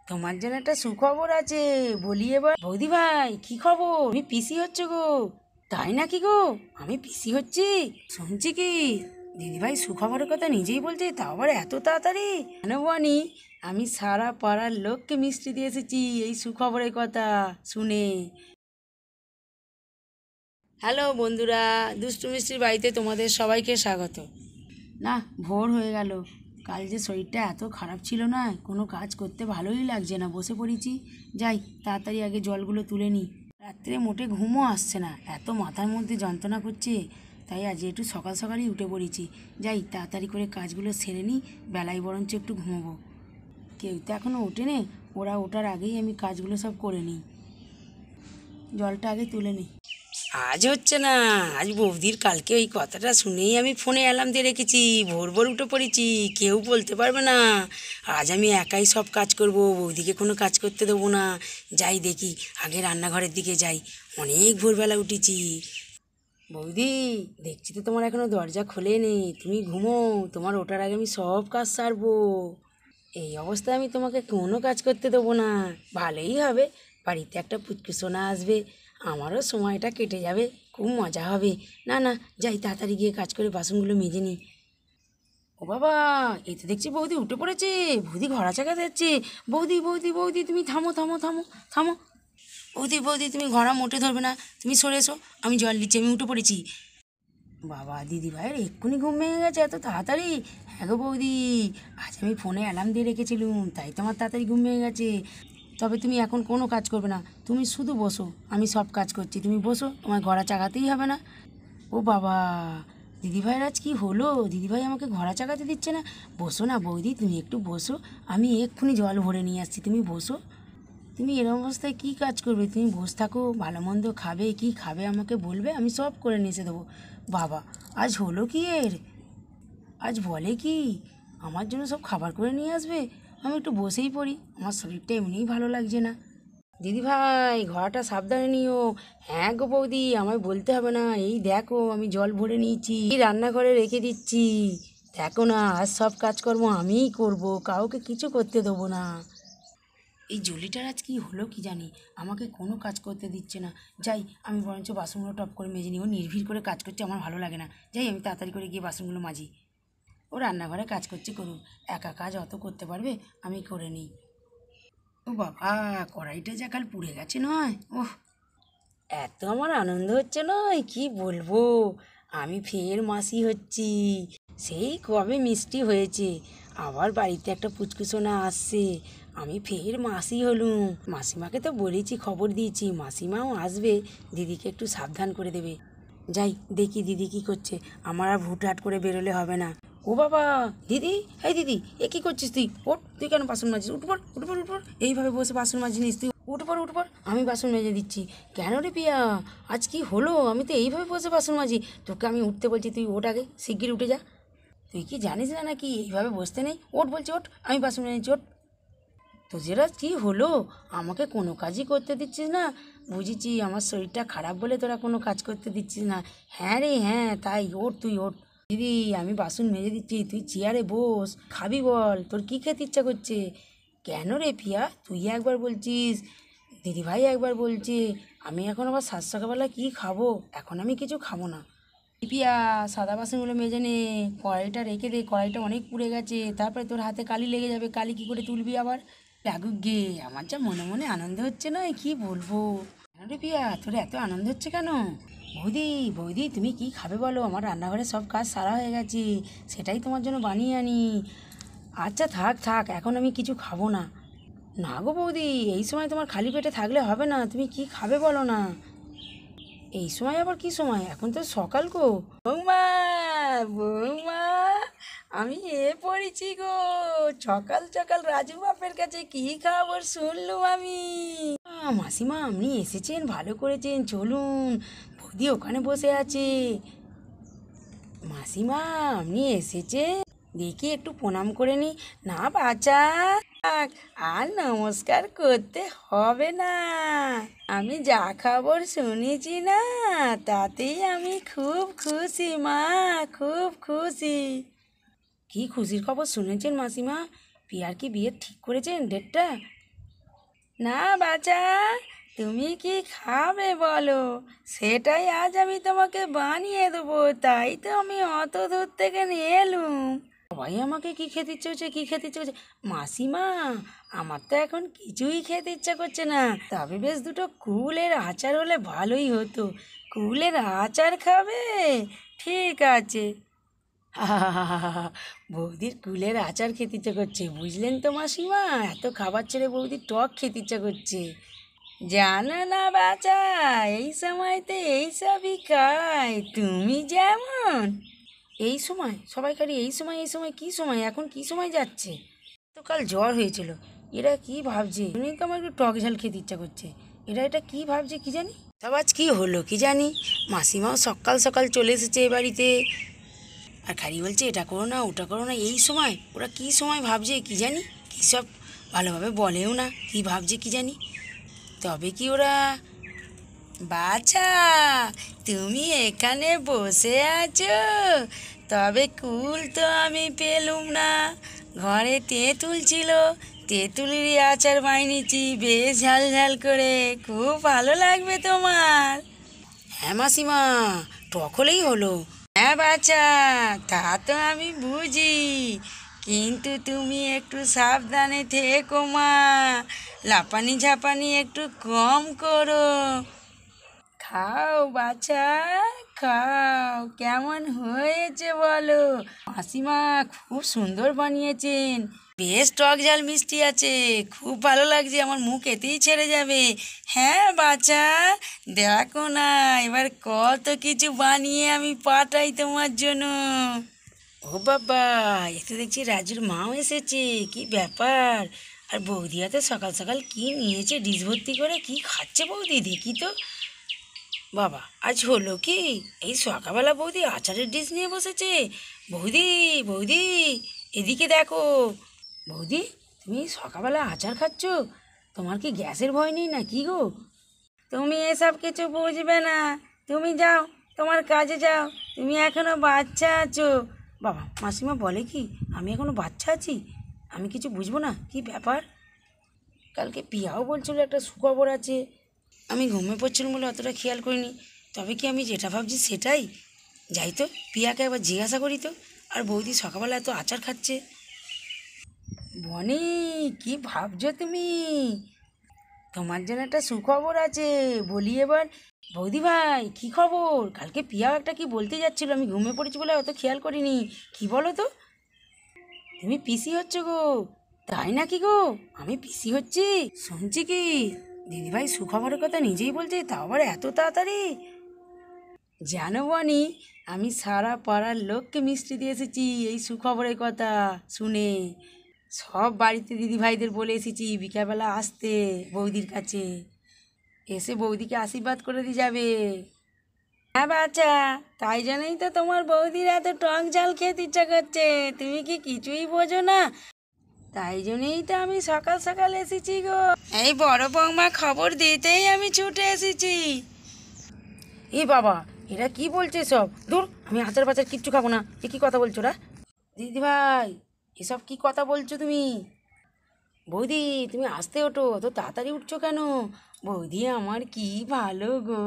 তোমার জন্য একটা সুখবর আছে, বলি এবার। বৌদি ভাই, কি খবর? আমি পিসি হচ্ছে গো। তাই নাকি গো? আমি পিসি হচ্ছি? শুনছি কি দিদিভাই সুখবরের কথা নিজেই বলছে, তাও আবার এত তাড়াতাড়ি? কেন বানি, আমি সারা পাড়ার লোককে মিষ্টি দিয়ে এসেছি এই সুখবরের কথা শুনে। হ্যালো বন্ধুরা, দুষ্টু মিষ্টির বাড়িতে তোমাদের সবাইকে স্বাগত। না, ভোর হয়ে গেল। কাল যে শরীরটা এত খারাপ ছিল না, কোনো কাজ করতে ভালোই লাগছে না, বসে পড়েছি। যাই তাড়াতাড়ি আগে জলগুলো তুলে নিই। রাত্রে মোটে ঘুমও আসছে না, এত মাথার মধ্যে যন্ত্রণা করছে। তাই আজ একটু সকাল সকালই উঠে পড়েছি। যাই তাড়াতাড়ি করে কাজগুলো সেরে নিই, বেলায় বরঞ্চ একটু ঘুমোবো। কেউ তো এখনও ওঠেনি, ওরা ওঠার আগেই আমি কাজগুলো সব করে নিই। জলটা আগে তুলে নিই। আজ হচ্ছে না, আজ বৌদির কালকে ওই কথাটা শুনেই আমি ফোনে অ্যালার্ম দিয়ে রেখেছি, ভোর ভোর উঠে পড়েছি। কেউ বলতে পারবে না। আজ আমি একাই সব কাজ করব, বৌদিকে কোনো কাজ করতে দেবো না। যাই দেখি, আগে রান্নাঘরের দিকে যাই, অনেক ভোরবেলা উঠেছি। বৌদি, দেখছি তো তোমার এখনো দরজা খোলেনি, তুমি ঘুমো। তোমার ওঠার আগে আমি সব কাজ সারবো। এই অবস্থায় আমি তোমাকে কোনো কাজ করতে দেবো না। ভালোই হবে, বাড়িতে একটা পুচকুসোনা আসবে, আমারও সময়টা কেটে যাবে, খুব মজা হবে। না না, যাই তাড়াতাড়ি গিয়ে কাজ করে বাসনগুলো মেজে নিই। ও বাবা, এই তো দেখছি বৌদি উঠে পড়েছে, বৌদি ঘোড়া চাকা দিচ্ছে। বৌদি বৌদি বৌদি, তুমি থামো থামো থামো থামো। বৌদি বৌদি, তুমি ঘোড়া মোটে ধরবে না, তুমি সরে এসো, আমি জল দিচ্ছি, আমি উঠে পড়েছি। বাবা, দিদি ভাইয়ের এক্ষুনি ঘুম ভেঙে গেছে এত তাড়াতাড়ি? হ্যাঁ গো বৌদি, আজ আমি ফোনে অ্যালার্ম দিয়ে রেখেছিলুম, তাই তো আমার তাড়াতাড়ি ঘুম ভেঙে গেছে। তবে তুমি এখন কোনো কাজ করবে না, তুমি শুধু বসো, আমি সব কাজ করছি, তুমি বসো, তোমার ঘোড়া চাগাতেই হবে না। ও বাবা, দিদিভাইয়ের আজ কি হলো? দিদিভাই আমাকে ঘোড়া চাগাতে দিচ্ছে না। বসো না বৌদি, তুমি একটু বসো, আমি এক্ষুনি জল ভরে নিয়ে আসছি, তুমি বসো। তুমি এরকম অবস্থায় কী কাজ করবে? তুমি বসে থাকো, ভালো মন্দ খাবে, কি খাবে আমাকে বলবে, আমি সব করে নিয়ে এসে দেবো। বাবা, আজ হলো কি এর? আজ বলে কি আমার জন্য সব খাবার করে নিয়ে আসবে? আমি একটু বসেই পড়ি, আমার শরীরটা এমনিই ভালো লাগছে না। দিদিভাই, ঘোড়াটা সাবধানে নিও। হ্যাঁ গো বৌদি, আমায় বলতে হবে না, এই দেখো আমি জল ভরে নিয়েছি, রান্নাঘরে রেখে দিচ্ছি। দেখো না, আজ সব কাজকর্ম আমিই করব, কাউকে কিছু করতে দেবো না। এই জলিটার আজ কি হলো কি জানি, আমাকে কোনো কাজ করতে দিচ্ছে না। যাই, আমি বরঞ্চ বাসনগুলো টপ করে মেজে নিই, ও নির্ভীর করে কাজ করছে, আমার ভালো লাগে না। যাই, আমি তাড়াতাড়ি করে গিয়ে বাসনগুলো মাজি। ও রান্নাঘরে কাজ করছে, করুক, একা কাজ অত করতে পারবে, আমি করে নিই। ও বাবা, কড়াইটা যা কাল পুড়ে গেছে নয়, ওহ, এত আমার আনন্দ হচ্ছে নয়, কি বলবো। আমি ফের মাসি হচ্ছি। সেই কবে মিষ্টি হয়েছে, আবার বাড়িতে একটা পুচকুসোনা আসছে, আমি ফের মাসি হলুম। মাসিমাকে তো বলেছি, খবর দিয়েছি, মাসিমাও আসবে, দিদিকে একটু সাবধান করে দেবে। যাই দেখি দিদি কি করছে, আমার আর হুটহাট করে বেরোলে হবে না। ও বাবা, দিদি, এই দিদি, এ কী করছিস তুই? ওঠ, তুই কেন বাসন মাজিস? উঠবর উঠবর উঠবর, এইভাবে বসে বাসন মাজি নিস তুই? উঠবর উঠবর, আমি বাসন মেজে দিচ্ছি। কেন রে পিয়া, আজ কি হলো? আমি তো এইভাবে বসে বাসন মাজি, তোকে আমি উঠতে বলছি, তুই ওঠ আগে, শিগগির উঠে যা। তুই কি জানিস না নাকি এইভাবে বসতে নেই? ওঠ বলছি, ওঠ, আমি বাসন মেজেছি, ওঠ। তো যেটা কী হলো, আমাকে কোনো কাজই করতে দিচ্ছিস না? বুঝেছি, আমার শরীরটা খারাপ বলে তোরা কোনো কাজ করতে দিচ্ছিস না। হ্যাঁ রে হ্যাঁ, তাই, ওঠ তুই ওঠ। দিদি, আমি বাসন মেজে দিচ্ছি, তুই চেয়ারে বস, খাবি বল, তোর কী খেতে ইচ্ছা করছে? কেন রে পিয়া, তুই একবার বলছিস, দিদিভাই একবার বলছে, আমি এখন আবার সাত সকালবেলা কী খাবো? এখন আমি কিছু খাবো না। পিয়া, সাদা বাসনগুলো মেজে নে, কড়াইটা রেখে দে, কড়াইটা অনেক পুড়ে গেছে, তারপরে তোর হাতে কালি লেগে যাবে, কালি কী করে তুলবি আবার? লাগুক গে, আমার যা মনে মনে আনন্দ হচ্ছে না, কি বলবো। কেন রে পিয়া, তোর এত আনন্দ হচ্ছে কেন? বৌদি বৌদি, তুমি কি খাবে বলো? আমার রান্নাঘরে সব কাজ সারা হয়ে গেছে, সেটাই তোমার জন্য বানিয়ে আনি। আচ্ছা থাক থাক, এখন আমি কিছু খাবো না। না গো বৌদি, এই সময় তোমার খালি পেটে থাকলে হবে না, তুমি কি খাবে বলো না? এই সময় আবার কি সময়? এখন তো সকাল গো। বৌমা, বৌমা, আমি পড়েছি গো, সকাল সকাল রাজু বাপের কাছে কি খবর শুনলুম আমি। মাসিমা, আপনি এসেছেন, ভালো করেছেন, চলুন, বৌদি ওখানে বসে আছে। মাসিমা, আপনি এসেছেন, দেখি একটু প্রণাম করে নি। না বাছা, আর নমস্কার করতে হবে না, আমি যা খবর শুনেছি না, তাতেই আমি খুব খুশি মা, খুব খুশি। কি খুশির খবর শুনেছেন মাসিমা? পিয়ার কি বিয়ে ঠিক করেছেন ডেটটা? না বাছা, তুমি কি খাবে বলো, সেটাই আজ আমি তোমাকে বানিয়ে দেবো। তাই তো আমি অত দূর থেকে নিয়ে এলুম। সবাই আমাকে কি খেতে ইচ্ছে হচ্ছে, কি খেতে ইচ্ছে করছে। মাসিমা, আমার তো এখন কিছুই খেতে ইচ্ছা করছে না, তবে বেশ দুটো কুলের আচার হলে ভালোই হতো। কুলের আচার খাবে? ঠিক আছে। বৌদির কুলের আচার খেতে ইচ্ছে করছে, বুঝলেন তো মাসিমা? এত খাবার ছেড়ে বৌদির টক খেতে ইচ্ছা করছে। জানো না বাছা, এই সময়তে এইসবই খায়, তুমি যেমন। এই সময় সবাই খালি এই সময়, এই সময় কি সময়, এখন কি সময় যাচ্ছে? তো কাল জ্বর হয়েছিল, এরা কি ভাবছে? এমনি তো আমার একটু টক ঝাল খেতে ইচ্ছা করছে, এটা কি ভাবছে কি জানি। তবে আজ কি হলো কি জানি, মাসিমাও সকাল সকাল চলে এসেছে এ বাড়িতে, আর খালি বলছে এটা করো না ওটা করো না। এই সময় ওরা কি সময় ভাবছে কি জানি, কী সব ভালোভাবে বলেও না, কি ভাবছে কি জানি। তবে কি ওরা, বাছা, তুমি এখানে বসে আছো? তবে কুল তো আমি পেলুম না, ঘরে তেঁতুল ছিল, তেঁতুলেরই আচার বানিয়েছি বেশ ঝাল ঝাল করে, খুব ভালো লাগবে তোমার। হ্যাঁ মাসিমা, টক হলেই হলো। হ্যাঁ বাছা, তা তো আমি বুঝি, কিন্তু তুমি একটু সাবধানে থেকো মা, লাপানি ঝাপানি একটু কম করো। খাও বাছা, খাও, কেমন হয়েছে বলো। মাসিমা খুব সুন্দর বানিয়েছেন, বেশ টক ঝাল মিষ্টি আছে, খুব ভালো লাগছে, আমার মুখ এতেই ছেড়ে যাবে। হ্যাঁ বাছা, দেখো না এবার কত কিছু বানিয়ে আমি পাঠাই তোমার জন্য। ও বাবা, এতে দেখছি রাজুর মাও এসেছে, কি ব্যাপার! আর বৌদি হাতে সকাল সকাল কি নিয়েছে ডিশ ভর্তি করে, কি খাচ্ছে বৌদি, দেখি তো। বাবা, আজ হলো কি, এই সকালবেলা বৌদি আচারের ডিশ নিয়ে বসেছে। বৌদি, বৌদি, এদিকে দেখো। বৌদি, তুমি সকালবেলা আচার খাচ্ছ? তোমার কি গ্যাসের ভয় নেই না কি গো? তুমি এসব কিছু বুঝবে না, তুমি যাও, তোমার কাজে যাও, তুমি এখনো বাচ্চা আছো। বাবা, মাসিমা বলে কি আমি এখনো বাচ্চা আছি? আমি কিছু বুঝবো না, কি ব্যাপার? কালকে পিয়াও বলছিল একটা সুখবর আছে, আমি ঘুমে পড়ছিলাম বলে অতটা খেয়াল করিনি। তবে কি আমি যেটা ভাবছি সেটাই? যাই তো, পিয়াকে একবার জিজ্ঞাসা করি তো। আর বৌদি সকালবেলা এত আচার খাচ্ছে। বনি, কি ভাবছো তুমি? তোমার জন্য একটা সুখবর আছে, বলি এবার। বৌদি ভাই, কি খবর? কালকে পিয়াও একটা কি বলতে যাচ্ছিল, আমি ঘুমিয়ে পড়েছি বলে অত খেয়াল করিনি। কি বলো তো? তুমি পিসি হচ্ছ গো? তাই নাকি গো? আমি পিসি হচ্ছি? শুনছি কি দিদিভাই সুখবরের কথা নিজেই বলছে, তাও আবার এত তাড়াতাড়ি। জানো বনি, আমি সারা পাড়ার লোককে মিষ্টি দিয়ে এসেছি এই সুখবরের কথা শুনে। সব বাড়িতে দিদিভাইদের বলে এসেছি বিকালবেলা আসতে বৌদির কাছে, এসে বৌদিকে আশীর্বাদ করে দিয়ে যাবে। হ্যাঁ বাচ্চা, তাই জন্যই তো তোমার বৌদির এত টক ঝাল খেতে ইচ্ছা করছে, তুমি কি কিছুই বোঝো না? তাই জন্যই তো আমি সকাল সকাল এসেছি গো, এই বড় বৌমা খবর দিতেই আমি ছুটে এসেছি। এ বাবা, এরা কি বলছে সব? দূর, আমি আচার বাচার কিচ্ছু খাবো না। এ কি কথা বলছো রা? দিদিভাই, এসব কি কথা বলছো তুমি? বৌদি, তুমি আসতে ওঠো, অত তাড়াতাড়ি উঠছো কেন? বৌদি আমার কি ভালো গো।